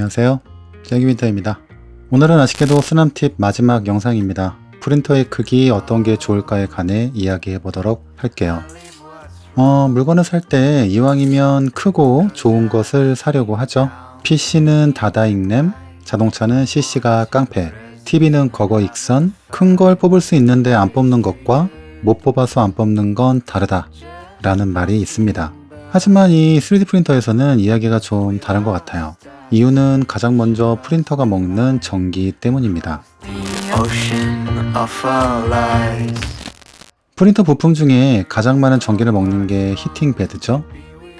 안녕하세요, 잭윈터입니다. 오늘은 아쉽게도 쓰남 팁 마지막 영상입니다. 프린터의 크기 어떤 게 좋을까에 관해 이야기해 보도록 할게요. 물건을 살 때 이왕이면 크고 좋은 것을 사려고 하죠. PC는 다다익램, 자동차는 CC가 깡패, TV는 거거익선. 큰 걸 뽑을 수 있는데 안 뽑는 것과 못 뽑아서 안 뽑는 건 다르다 라는 말이 있습니다. 하지만 이 3D 프린터에서는 이야기가 좀 다른 것 같아요. 이유는 가장 먼저 프린터가 먹는 전기 때문입니다. 프린터 부품 중에 가장 많은 전기를 먹는 게 히팅 베드죠.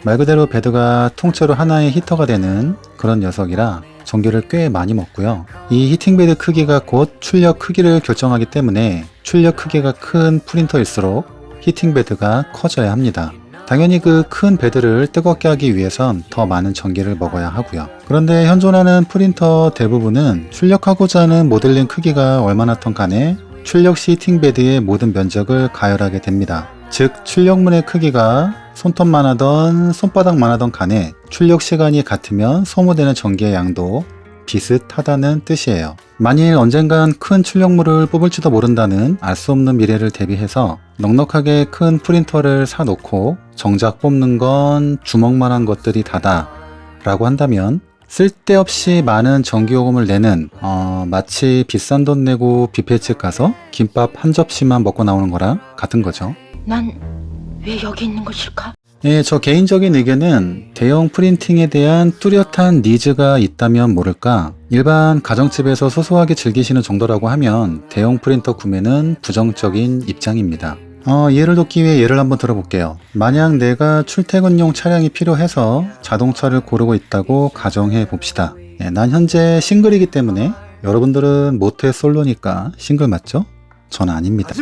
말 그대로 베드가 통째로 하나의 히터가 되는 그런 녀석이라 전기를 꽤 많이 먹고요. 이 히팅 베드 크기가 곧 출력 크기를 결정하기 때문에 출력 크기가 큰 프린터일수록 히팅 베드가 커져야 합니다. 당연히 그 큰 베드를 뜨겁게 하기 위해선 더 많은 전기를 먹어야 하고요. 그런데 현존하는 프린터 대부분은 출력하고자 하는 모델링 크기가 얼마나던 간에 출력 시 히팅 베드의 모든 면적을 가열하게 됩니다. 즉 출력문의 크기가 손톱만 하던 손바닥만 하던 간에 출력 시간이 같으면 소모되는 전기의 양도 비슷하다는 뜻이에요. 만일 언젠간 큰 출력물을 뽑을지도 모른다는 알 수 없는 미래를 대비해서 넉넉하게 큰 프린터를 사놓고 정작 뽑는 건 주먹만한 것들이 다다 라고 한다면 쓸데없이 많은 전기요금을 내는 마치 비싼 돈 내고 뷔페집 가서 김밥 한 접시만 먹고 나오는 거랑 같은 거죠. 난 왜 여기 있는 것일까? 예, 저 개인적인 의견은 대형 프린팅에 대한 뚜렷한 니즈가 있다면 모를까, 일반 가정집에서 소소하게 즐기시는 정도라고 하면 대형 프린터 구매는 부정적인 입장입니다. 예를 돕기 위해 예를 한번 들어볼게요. 만약 내가 출퇴근용 차량이 필요해서 자동차를 고르고 있다고 가정해 봅시다. 난 현재 싱글이기 때문에, 여러분들은 모태 솔로니까 싱글 맞죠? 전 아닙니다.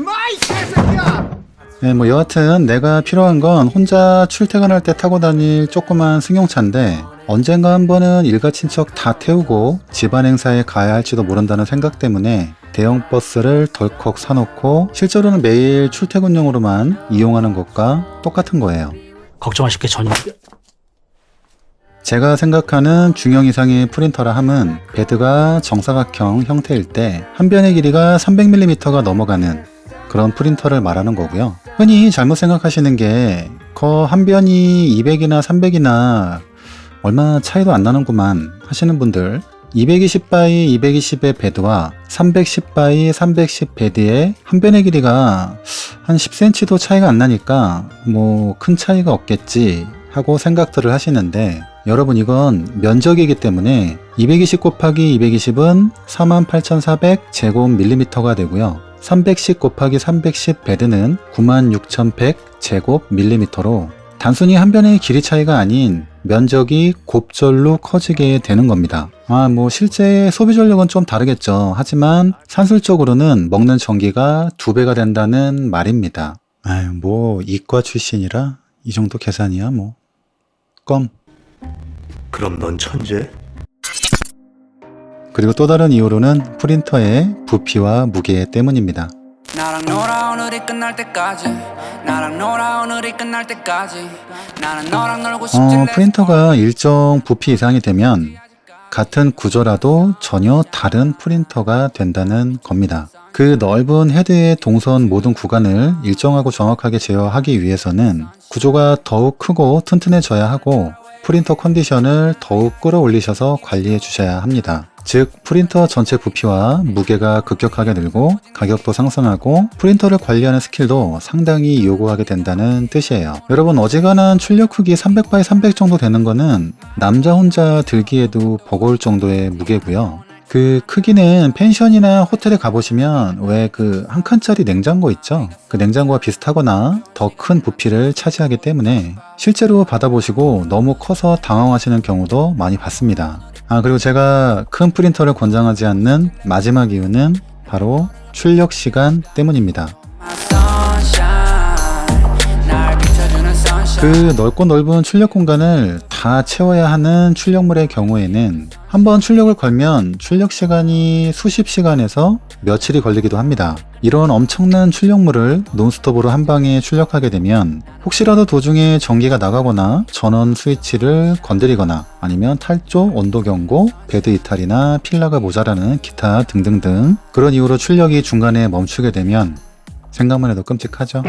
여하튼 내가 필요한 건 혼자 출퇴근할 때 타고 다닐 조그만 승용차인데 언젠가 한 번은 일가 친척 다 태우고 집안 행사에 가야 할지도 모른다는 생각 때문에 대형 버스를 덜컥 사놓고 실제로는 매일 출퇴근용으로만 이용하는 것과 똑같은 거예요. 걱정하실 게 전혀. 제가 생각하는 중형 이상의 프린터라 함은 베드가 정사각형 형태일 때 한 변의 길이가 300mm가 넘어가는 그런 프린터를 말하는 거고요. 흔히 잘못 생각하시는 게 한 변이 200이나 300이나 얼마 차이도 안 나는구만 하시는 분들, 220x 220의 베드와 310x 310 베드의 한 변의 길이가 한 10cm도 차이가 안 나니까 뭐 큰 차이가 없겠지 하고 생각들을 하시는데, 여러분 이건 면적이기 때문에 220 곱하기 220은 48,400 제곱밀리미터가 되고요. 310 곱하기 310 베드는 96,100 제곱밀리미터로 단순히 한 변의 길이 차이가 아닌 면적이 곱절로 커지게 되는 겁니다. 실제 소비 전력은 좀 다르겠죠. 하지만 산술적으로는 먹는 전기가 2배가 된다는 말입니다. 이과 출신이라 이 정도 계산이야 껌. 그럼 넌 천재? 그리고 또 다른 이유로는 프린터의 부피와 무게 때문입니다. 나랑 놀아 오늘이 끝날 때까지, 나랑 놀아 오늘이 끝날 때까지, 나는 너랑 놀고 싶지. 프린터가 일정 부피 이상이 되면 같은 구조라도 전혀 다른 프린터가 된다는 겁니다. 그 넓은 헤드의 동선 모든 구간을 일정하고 정확하게 제어하기 위해서는 구조가 더욱 크고 튼튼해져야 하고 프린터 컨디션을 더욱 끌어올리셔서 관리해 주셔야 합니다. 즉 프린터 전체 부피와 무게가 급격하게 늘고 가격도 상승하고 프린터를 관리하는 스킬도 상당히 요구하게 된다는 뜻이에요. 여러분 어지간한 출력 크기 300x300 정도 되는 거는 남자 혼자 들기에도 버거울 정도의 무게고요. 그 크기는 펜션이나 호텔에 가보시면 왜 그 한 칸짜리 냉장고 있죠? 그 냉장고와 비슷하거나 더 큰 부피를 차지하기 때문에 실제로 받아보시고 너무 커서 당황하시는 경우도 많이 봤습니다. 그리고 제가 큰 프린터를 권장하지 않는 마지막 이유는 바로 출력 시간 때문입니다. 그 넓고 넓은 출력 공간을 다 다 채워야 하는 출력물의 경우에는 한번 출력을 걸면 출력 시간이 수십 시간에서 며칠이 걸리기도 합니다. 이런 엄청난 출력물을 논스톱으로 한 방에 출력하게 되면 혹시라도 도중에 전기가 나가거나 전원 스위치를 건드리거나 아니면 탈조, 온도 경고, 배드 이탈이나 필라가 모자라는 기타 등등등 그런 이유로 출력이 중간에 멈추게 되면 생각만 해도 끔찍하죠.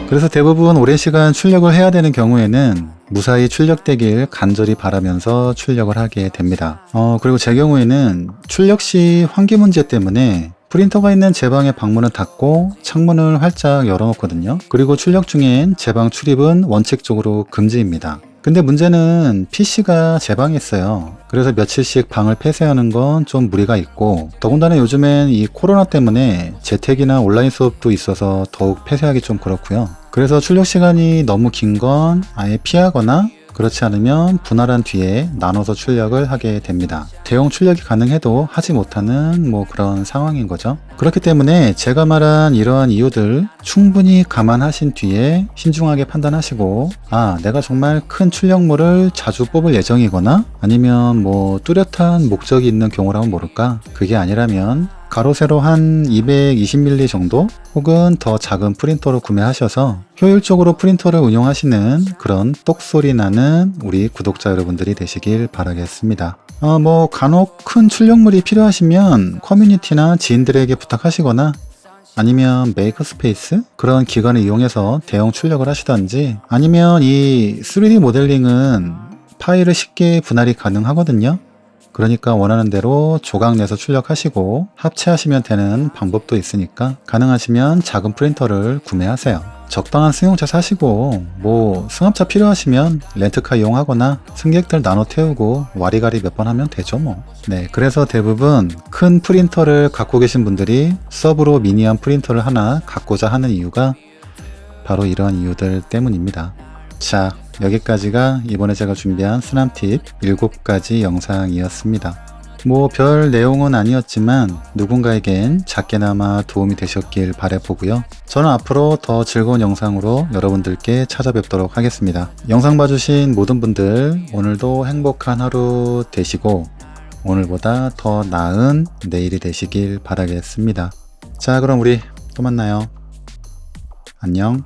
그래서 대부분 오랜 시간 출력을 해야 되는 경우에는 무사히 출력되길 간절히 바라면서 출력을 하게 됩니다. 그리고 제 경우에는 출력 시 환기 문제 때문에 프린터가 있는 제 방의 방문은 닫고 창문을 활짝 열어놓거든요. 그리고 출력 중엔 제 방 출입은 원칙적으로 금지입니다. 근데 문제는 PC가 제 방에 있어요. 그래서 며칠씩 방을 폐쇄하는 건 좀 무리가 있고, 더군다나 요즘엔 이 코로나 때문에 재택이나 온라인 수업도 있어서 더욱 폐쇄하기 좀 그렇고요. 그래서 출력 시간이 너무 긴 건 아예 피하거나 그렇지 않으면 분할한 뒤에 나눠서 출력을 하게 됩니다. 대용 출력이 가능해도 하지 못하는 그런 상황인 거죠. 그렇기 때문에 제가 말한 이러한 이유들 충분히 감안하신 뒤에 신중하게 판단하시고, 내가 정말 큰 출력물을 자주 뽑을 예정이거나 아니면 뚜렷한 목적이 있는 경우라면 모를까? 그게 아니라면 가로 세로 한 220mm 정도 혹은 더 작은 프린터로 구매하셔서 효율적으로 프린터를 운영하시는 그런 똑소리 나는 우리 구독자 여러분들이 되시길 바라겠습니다. 간혹 큰 출력물이 필요하시면 커뮤니티나 지인들에게 부탁하시거나 아니면 메이커스페이스 그런 기관을 이용해서 대형 출력을 하시던지, 아니면 이 3D 모델링은 파일을 쉽게 분할이 가능하거든요. 그러니까 원하는 대로 조각 내서 출력하시고 합체하시면 되는 방법도 있으니까 가능하시면 작은 프린터를 구매하세요. 적당한 승용차 사시고 승합차 필요하시면 렌트카 이용하거나 승객들 나눠 태우고 와리가리 몇 번 하면 되죠 네, 그래서 대부분 큰 프린터를 갖고 계신 분들이 서브로 미니한 프린터를 하나 갖고자 하는 이유가 바로 이러한 이유들 때문입니다. 자, 여기까지가 이번에 제가 준비한 수남 팁 7가지 영상이었습니다. 별 내용은 아니었지만 누군가에겐 작게나마 도움이 되셨길 바라보고요. 저는 앞으로 더 즐거운 영상으로 여러분들께 찾아뵙도록 하겠습니다. 영상 봐주신 모든 분들 오늘도 행복한 하루 되시고 오늘보다 더 나은 내일이 되시길 바라겠습니다. 자, 그럼 우리 또 만나요. 안녕.